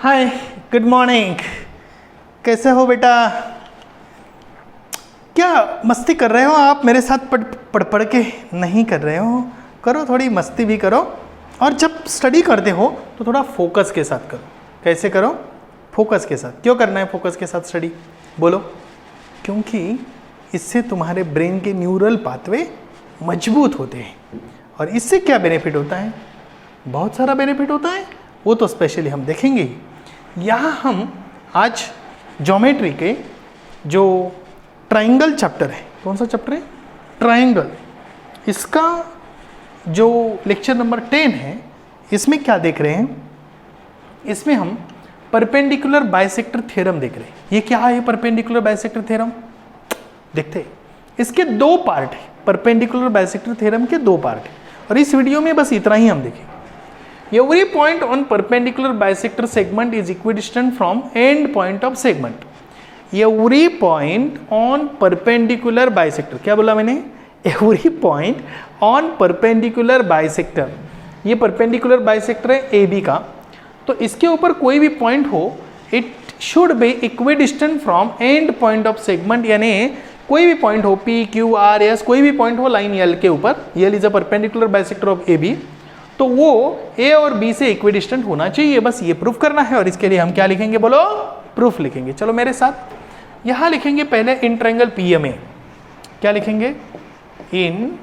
हाय, good morning. कैसे हो बेटा? क्या मस्ती कर रहे हो आप मेरे साथ? पढ़ के नहीं कर रहे हो? करो, थोड़ी मस्ती भी करो। और जब स्टडी करते हो तो थोड़ा फोकस के साथ करो। कैसे करो? फोकस के साथ। क्यों करना है फोकस के साथ स्टडी? बोलो। क्योंकि इससे तुम्हारे ब्रेन के न्यूरल पाथवे मजबूत होते हैं। और इससे क्या बेनिफिट होता है? बहुत सारा बेनिफिट होता है, वो तो स्पेशली हम देखेंगे। यहाँ हम आज ज्योमेट्री के जो ट्राइंगल चैप्टर है, कौन सा चैप्टर है? ट्राइंगल। इसका जो लेक्चर नंबर 10 है, इसमें क्या देख रहे हैं? इसमें हम परपेंडिकुलर बाइसेक्टर थ्योरम देख रहे हैं। ये क्या है परपेंडिकुलर बाइसेक्टर थ्योरम? देखते हैं। इसके दो पार्ट है। परपेंडिकुलर बाइसेक्टर थ्योरम के दो पार्ट है और इस वीडियो में बस इतना ही हम देखेंगे। Every point on perpendicular bisector segment is equidistant from end point of segment. Every point on perpendicular bisector, क्या बोला मैंने? Every point on perpendicular bisector. ये perpendicular bisector है AB का, तो इसके ऊपर कोई भी पॉइंट हो, it should be equidistant from end point of segment, यानी कोई भी पॉइंट हो P, Q, R, S, कोई भी पॉइंट हो लाइन L के ऊपर, L is a perpendicular bisector of AB, तो वो A और B से इक्विडिस्टेंट होना चाहिए। बस ये प्रूफ करना है और इसके लिए हम क्या लिखेंगे? बोलो, प्रूफ लिखेंगे। चलो मेरे साथ। यहां लिखेंगे पहले इन ट्रायंगल PMA। क्या लिखेंगे? In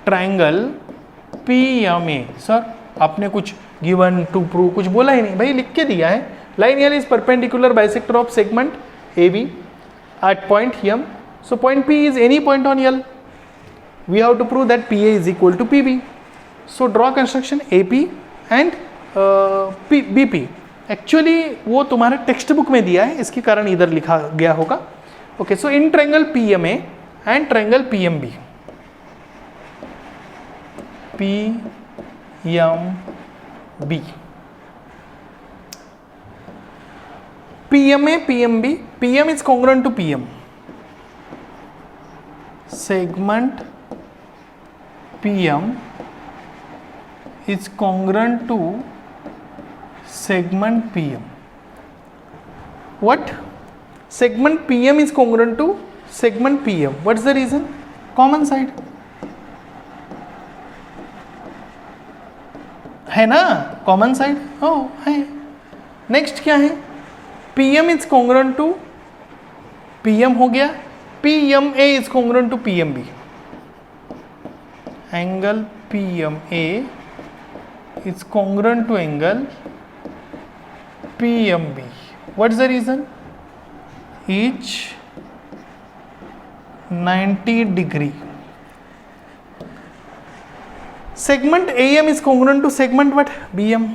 triangle PMA। सर आपने कुछ गिवन टू प्रूव कुछ बोला ही नहीं भाई, लिख के दिया है। Line L is perpendicular bisector of segment AB at point M. So point P is any point on L. We have to prove that PA is equal to PB. So draw construction AP and BP. Actually वो तुम्हारे text book में दिया है, इसके कारण इधर लिखा गया होगा। Okay, so in triangle PMA and triangle PMB। PMB, PMA, PMB, PM is congruent to PM. Segment PM is congruent to segment PM. What? Segment PM is congruent to segment PM. What's the reason? Common side है ना, common side. ओ है। Next क्या है? PM is congruent to PM हो गया, PMA is congruent to PMB. Angle PMA is congruent to angle PMB. What is the reason? Each 90 degree. Segment AM is congruent to segment what? BM.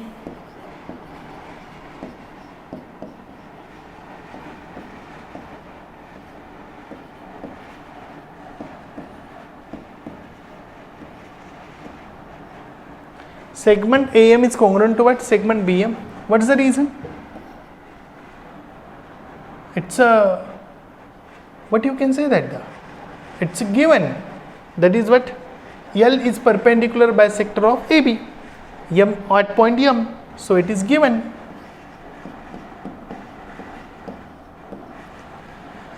Segment AM is congruent to what? Segment BM. What is the reason? It's a, what you can say that? It's a given. That is what? L is perpendicular bisector of AB. M at point M. So it is given.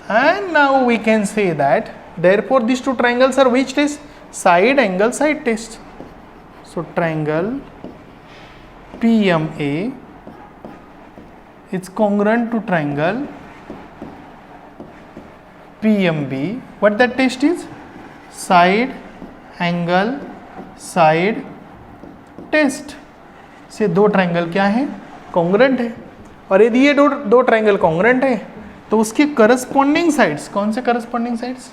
And now we can say that therefore these two triangles are which test? Side angle side test. So triangle PMA is congruent to triangle PMB. What that test is? Side angle side test. से दो triangle क्या है? Congruent है। और यदि ये दो triangle congruent है तो उसके करस्पॉन्डिंग साइड्स, कौन से करस्पॉन्डिंग साइड्स?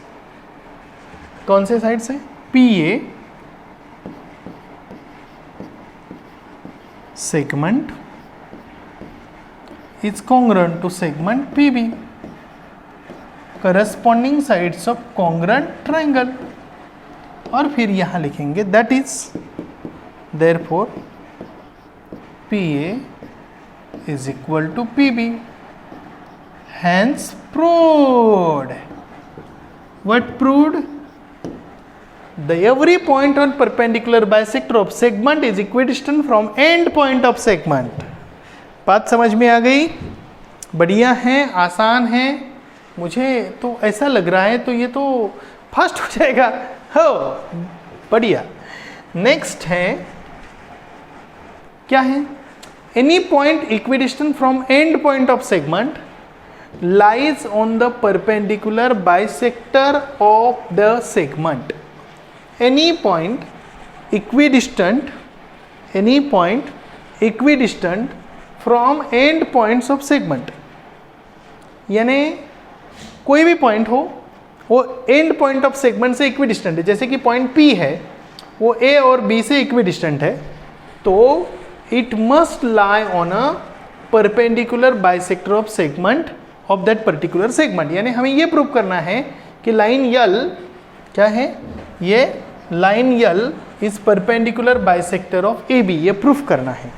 कौन से साइड्स है? PA segment is congruent to segment PB. Corresponding sides of congruent triangle. और फिर यहां लिखेंगे that is therefore PA is equal to PB. Hence proved. What proved? The every point on perpendicular bisector of segment is equidistant from end point of segment. बात समझ में आ गई? बढ़िया है, आसान है, मुझे तो ऐसा लग रहा है तो ये तो फास्ट हो जाएगा। हो, बढ़िया। नेक्स्ट है, क्या है? Any point equidistant from end point of segment lies on the perpendicular bisector of the segment. Any point equidistant from end points of segment, यानी कोई भी पॉइंट हो वो एंड पॉइंट ऑफ सेगमेंट से इक्विडिस्टेंट है। जैसे कि पॉइंट P है वो A और B से इक्विडिस्टेंट है, तो it must lie on a perpendicular bisector of segment of that particular segment. यानी हमें ये प्रूव करना है कि लाइन यल क्या है, ये line L is perpendicular bisector of A B, ये प्रूफ करना है।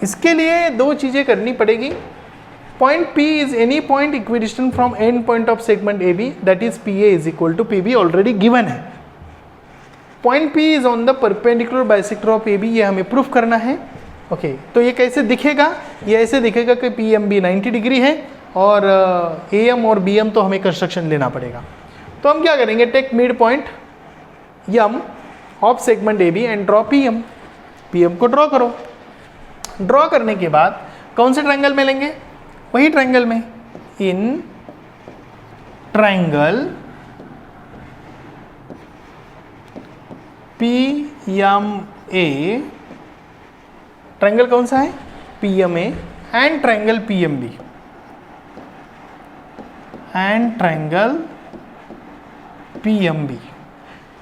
इसके लिए दो चीज़ें करनी पड़ेगी। Point P is any point equidistant from end point of segment A B, that is P A is equal to P B, already given है। Point P is on the perpendicular bisector of A B, ये हमें proof करना है। Okay, तो ये कैसे दिखेगा? ये ऐसे दिखेगा कि पी एम बी 90 डिग्री है और ए एम और बी एम तो हमें कंस्ट्रक्शन लेना पड़ेगा। तो हम क्या करेंगे, take midpoint M of segment A B and draw P M. P M को ड्रॉ करो। ड्रॉ करने के बाद कौन से ट्रायंगल में लेंगे? वही ट्रायंगल में, in triangle P M A, triangle कौन सा है? P M A and triangle P M B, and triangle PMB।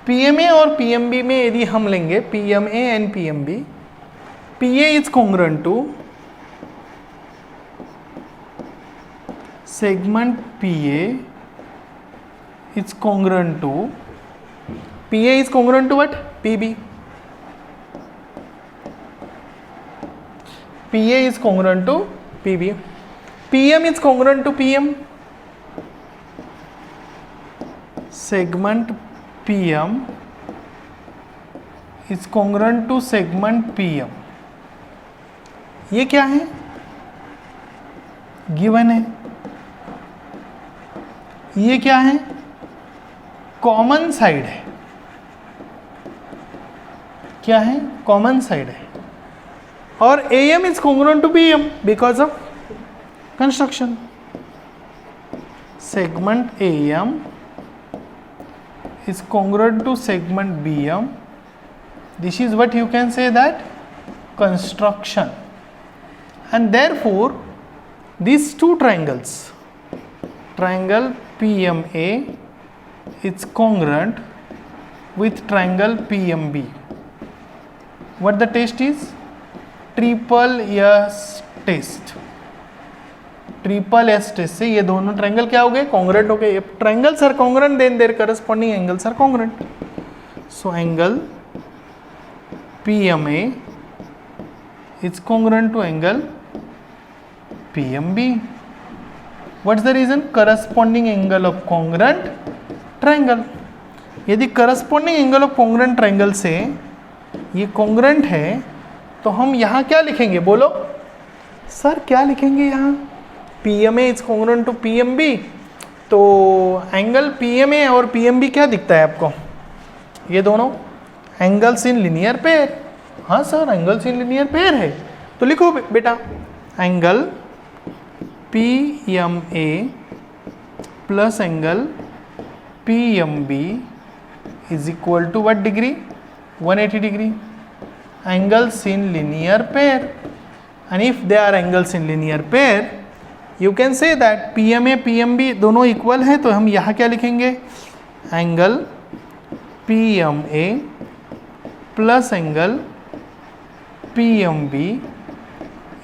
PMA और PMB में यदि हम लेंगे PMA and PMB, PA is congruent to segment PA is congruent to PA is congruent to what? PB। PA is congruent to PB। PM is congruent to PM। Segment PM is congruent to segment PM। ये क्या है? Given है। ये क्या है? Common side है। क्या है? कॉमन साइड है। और AM is congruent to PM because of construction. Segment AM is congruent to segment BM. This is what you can say that construction, and therefore these two triangles, triangle PMA is congruent with triangle PMB. What the test is? Triple S test. Triple S test से ये दोनों triangle क्या हो गए? Congruent हो गए। Triangles are congruent, then their corresponding angles are congruent. So angle PMA is congruent to angle PMB। What is the reason? Corresponding angle of congruent triangle. यदि corresponding angle of congruent triangle से ये congruent है तो हम यहाँ क्या लिखेंगे? बोलो सर, क्या लिखेंगे यहाँ? PMA is congruent to PMB, तो एंगल PMA और PMB क्या दिखता है आपको? ये दोनों एंगल्स इन लीनियर पेयर। हाँ sir, angles in linear pair है, तो लिखो बेटा, angle PMA plus angle PMB is equal to what degree? 180 degree. Angles in linear pair, and if they are angles in linear pair, you can say that PMA PMB दोनों equal है, तो हम यहाँ क्या लिखेंगे? Angle PMA plus angle PMB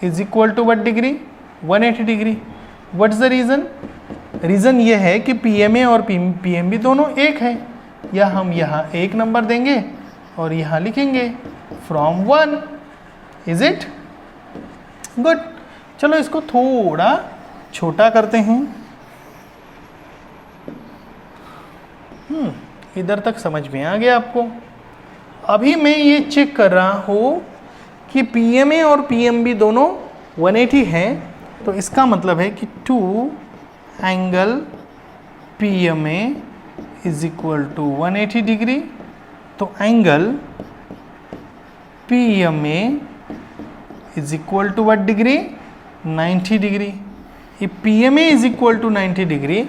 is equal to what degree? 180 degree. What is the reason? Reason ये है कि PMA और PMB दोनों एक है, या हम यहाँ एक नंबर देंगे और यहाँ लिखेंगे फ्रॉम 1। Is it good? चलो इसको थोड़ा छोटा करते हैं। इधर तक समझ में आ गया आपको? अभी मैं ये चेक कर रहा हूँ कि PMA और PMB दोनों 180 है, तो इसका मतलब है कि 2 angle PMA is equal to 180 degree. तो angle PMA is equal to what degree? 90 degree. If PMA is equal to 90 degree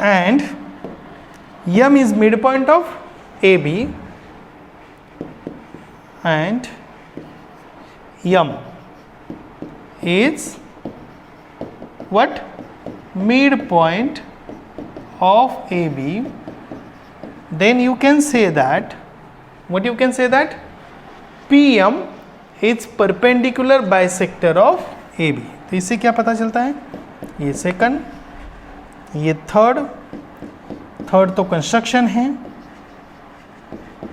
and M is midpoint of AB and M is what? Midpoint of AB, then you can say that, what you can say that? PM is perpendicular bisector of AB। तो इससे क्या पता चलता है? ये second, ये third तो construction है।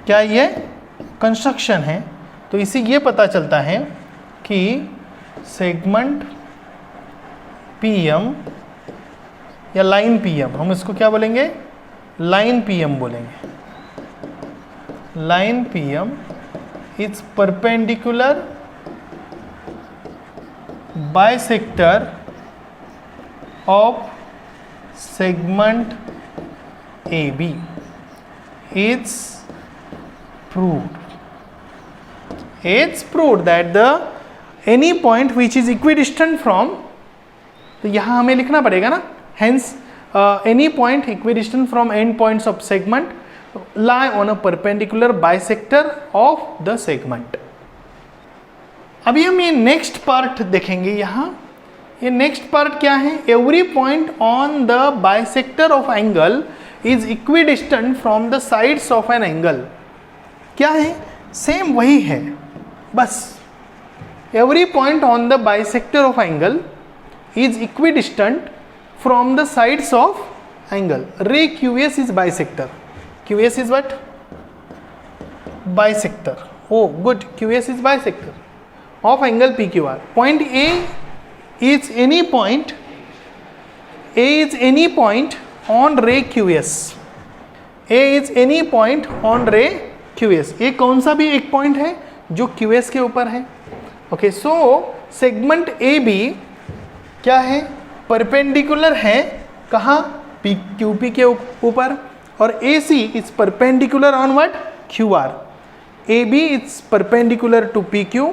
क्या ये कंस्ट्रक्शन है? तो इससे ये पता चलता है कि सेगमेंट PM या लाइन PM, हम इसको क्या बोलेंगे? लाइन PM बोलेंगे। Line PM is perpendicular bisector of segment AB is proved that the any point which is equidistant from, तो यहाँ हमें लिखना पड़ेगा ना, hence any point equidistant from end points of segment lie on a perpendicular bisector of the segment। अभी हम ये next part देखेंगे। यहाँ ये नेक्स्ट पार्ट क्या है? Every point on the bisector of angle is equidistant from the sides of an angle. क्या है? सेम वही है, बस every point on the bisector of angle is equidistant from the sides of angle. Ray QS is bisector. QS is what? Bisector. Oh good, QS is bisector of angle PQR. Point A is any point, A is any point on ray QS. A is any point on ray QS. ये कौन सा भी एक point है जो QS के ऊपर है। ओके, सो सेगमेंट AB क्या है? परपेंडिकुलर है कहाँ? QP के ऊपर। और AC is perpendicular on what? QR। AB is perpendicular to PQ,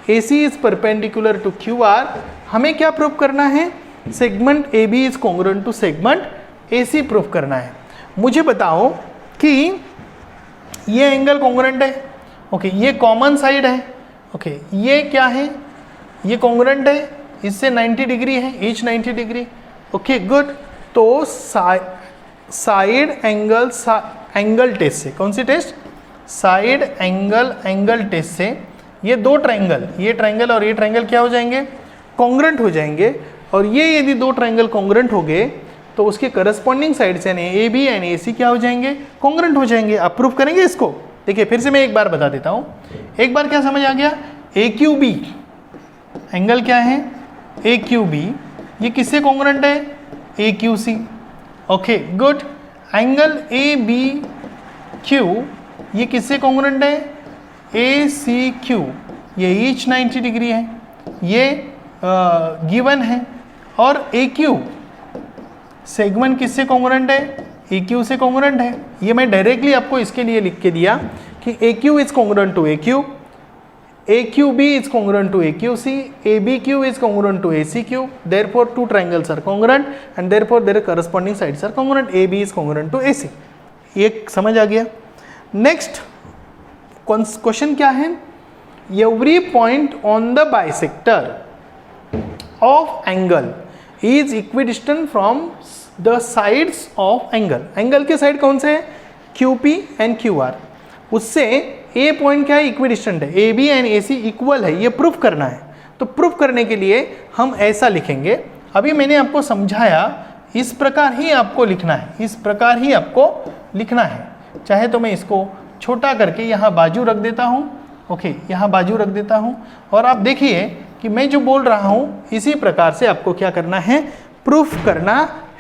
AC is perpendicular to QR। हमें क्या प्रूव करना है? Segment AB is congruent to segment AC prove करना है। मुझे बताओ कि ये एंगल कॉन्ग्रुएंट है। ओके, ये कॉमन साइड है। ओके, ये क्या है? ये कॉन्ग्रुएंट है, इससे 90 डिग्री है, ईच 90 डिग्री। Okay good. तो साइड एंगल टेस्ट से, कौन सी टेस्ट? साइड एंगल टेस्ट से ये दो ट्रायंगल, ये ट्रायंगल और ये ट्रायंगल क्या हो जाएंगे? कॉन्ग्रुएंट हो जाएंगे। और ये यदि दो ट्रायंगल कॉन्ग्रुएंट हो गए तो उसके करस्पॉन्डिंग साइड्स यानी AB एंड AC क्या हो जाएंगे? कॉन्ग्रुएंट हो जाएंगे। आप प्रूफ करेंगे इसको? देखिए फिर से मैं एक बार बता देता हूँ। एक बार क्या समझ आ गया? AQB एंगल क्या है? AQB ये किससे कॉन्ग्रुएंट है? AQC। Okay good. Angle ABQ ये किससे कॉन्ग्रुएंट है? ACQ ये ईच 90 डिग्री है, ये गिवन है। और AQ सेगमेंट किससे कॉन्ग्रुएंट है? AQ से कॉन्ग्रुएंट है। ये मैं डायरेक्टली आपको इसके लिए लिख के दिया कि AQ is congruent to AQ, AQB is congruent to AQC, ABQ is congruent to ACQ, therefore two triangles are congruent and therefore their corresponding sides are congruent. AB is congruent to AC। ये समझ आ गया। Next question क्या है? Every point on the bisector of angle is equidistant from the sides of angle. Angle के side कौन से हैं? QP and QR। उससे A पॉइंट क्या है? इक्विडिस्टेंट है। AB एंड AC इक्वल है, ये प्रूफ करना है। तो प्रूफ करने के लिए हम ऐसा लिखेंगे। अभी मैंने आपको समझाया, इस प्रकार ही आपको लिखना है, इस प्रकार ही आपको लिखना है। चाहे तो मैं इसको छोटा करके यहाँ बाजू रख देता हूँ। ओके, यहाँ बाजू रख देता हूँ और आप देखिए कि मैं जो बोल रहा हूँ इसी प्रकार से आपको क्या करना है? प्रूफ करना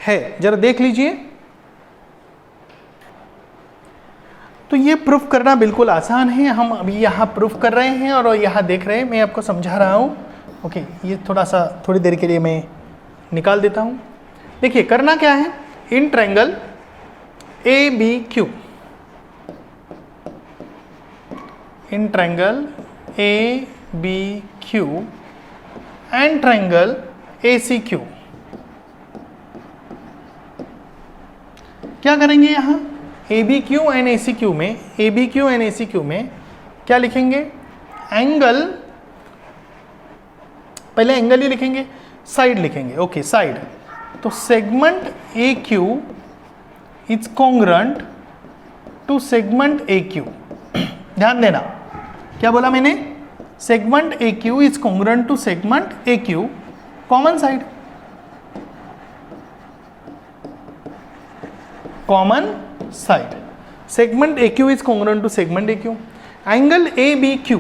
है। जरा देख लीजिए। तो ये प्रूफ करना बिल्कुल आसान है। हम अभी यहाँ प्रूफ कर रहे हैं और यहाँ देख रहे हैं, मैं आपको समझा रहा हूँ। ओके, ये थोड़ा सा थोड़ी देर के लिए मैं निकाल देता हूँ। देखिए करना क्या है, in triangle A B Q, in triangle A B Q and triangle A C Q, क्या करेंगे यहाँ A B Q and A C Q में, A B Q and A C Q में क्या लिखेंगे, एंगल, पहले एंगल ही लिखेंगे, side लिखेंगे। ओके साइड, तो segment A Q is congruent to segment A Q. ध्यान देना क्या बोला मैंने, segment A Q is congruent to segment A Q, common side, common side, segment A Q is congruent to segment A Q. Angle A B Q,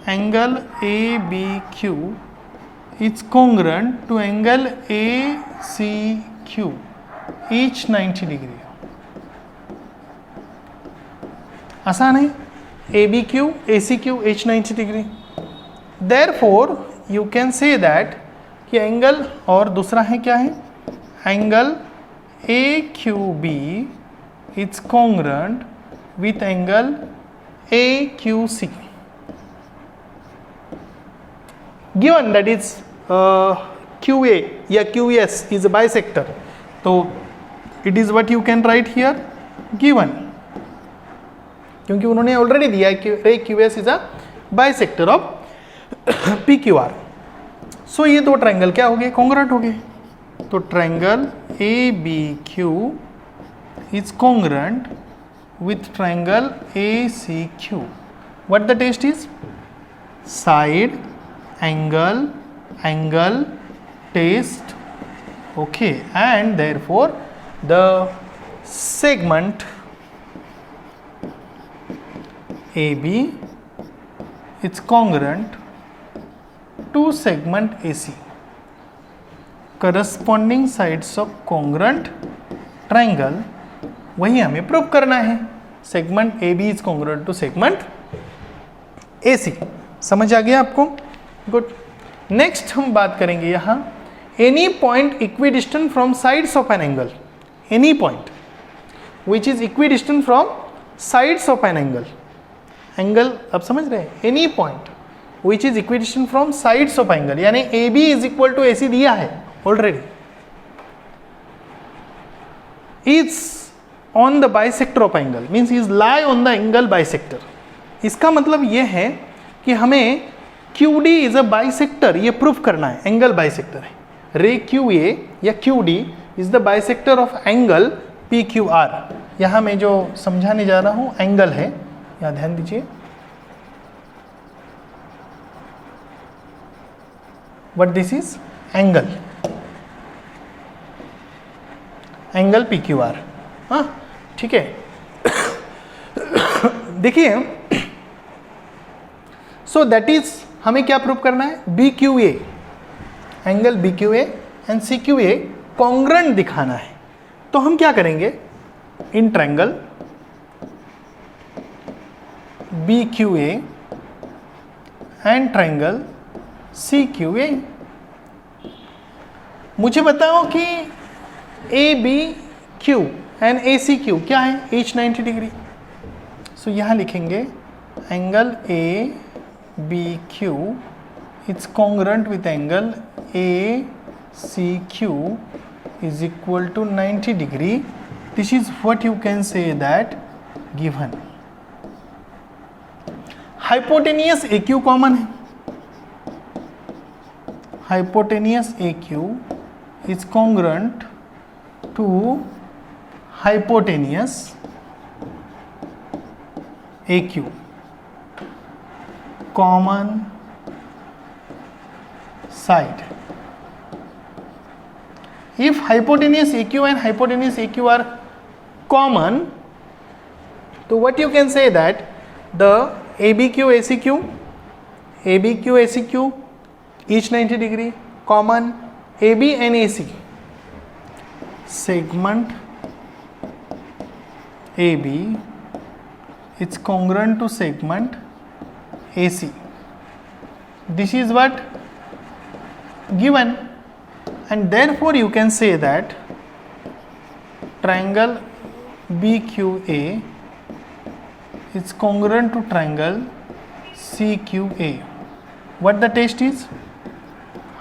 angle A B Q is congruent to angle A C Q, each 90 degree. आसान है, A B Q A C Q each 90 degree. Therefore you can say that कि angle, और दूसरा है क्या है, angle A Q B is congruent with angle A Q C, given that is QA या QS is a bisector, तो it is what you can write here given, क्योंकि उन्होंने ऑलरेडी दिया है कि रे QS is a bisector of PQR। सो ये दो ट्रायंगल क्या हो गए, कॉन्ग्रुएंट हो गए। तो triangle ABQ is congruent with triangle ACQ. What the test is? Side, angle, angle, test. Okay, and therefore the segment AB is congruent to segment AC. Corresponding sides of congruent triangle, वही हमें prove करना है। Segment A B is congruent to segment A C. समझ आ गया आपको? Good. Next हम बात करेंगे यहाँ any point equidistant from sides of an angle, any point which is equidistant from sides of an angle. Angle अब समझ रहे हैं, any point which is equidistant from sides of angle, यानी A B is equal to A C दिया है already, is on the bisector of angle, means is lie on the angle bisector। इसका मतलब ये है कि हमें QD is a bisector, ये प्रूफ करना है, एंगल बाइसेक्टर है। रे QA या QD is the bisector of angle PQR। यहाँ मैं जो समझाने जा रहा हूँ एंगल है, यहाँ ध्यान दीजिए। What this is? Angle, angle PQR। हाँ ठीक है। देखिए, सो दैट इज हमें क्या प्रूव करना है, B Q A, angle B Q A and C Q A congruent दिखाना है। तो हम क्या करेंगे, in triangle B Q A and triangle C Q A, मुझे बताओ कि A B Q and A C Q क्या है, ईच 90 डिग्री। सो यहाँ लिखेंगे angle A B Q is congruent with angle A C Q is equal to 90 degree. This is what you can say that given. Hypotenuse A Q common है, hypotenuse A Q is congruent to hypotenuse AQ, common side। If hypotenuse AQ and hypotenuse AQ are common, so what you can say that the ABQ ACQ, ABQ ACQ each 90 degree, common AB and AC, segment AB is congruent to segment AC, This is what given, and therefore you can say that triangle BQA is congruent to triangle CQA. What the test is?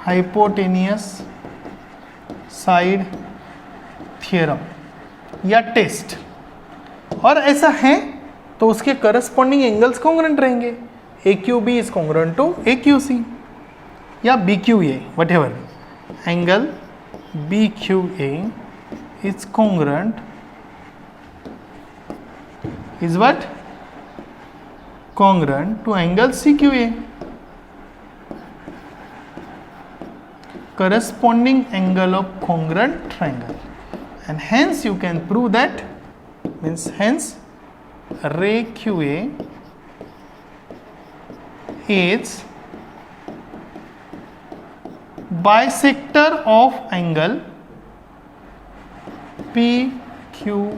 Hypotenuse side theorem या टेस्ट। और ऐसा है तो उसके corresponding angles congruent रहेंगे। AQB is congruent to AQC या BQA, whatever angle BQA is congruent is what? Congruent to angle CQA. Corresponding angle of congruent triangle, and hence you can prove that, means hence ray QA is bisector of angle PQR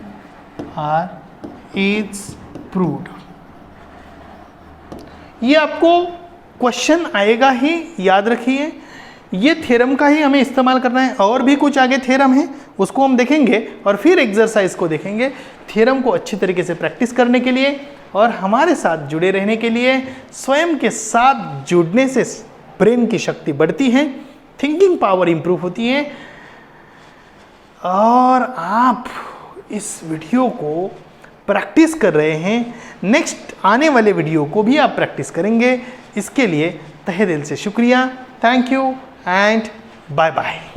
is proved। ये आपको question आएगा ही, याद रखिए। ये theorem का ही हमें इस्तेमाल करना है, और भी कुछ आगे थ्योरम है उसको हम देखेंगे और फिर एक्सरसाइज को देखेंगे। थ्योरम को अच्छी तरीके से प्रैक्टिस करने के लिए और हमारे साथ जुड़े रहने के लिए, स्वयं के साथ जुड़ने से ब्रेन की शक्ति बढ़ती है, थिंकिंग पावर इंप्रूव होती है, और आप इस वीडियो को प्रैक्टिस कर रहे हैं, नेक्स्ट आने वाले वीडियो को भी आप प्रैक्टिस करेंगे। इसके लिए तहे दिल से शुक्रिया। Thank you and bye bye.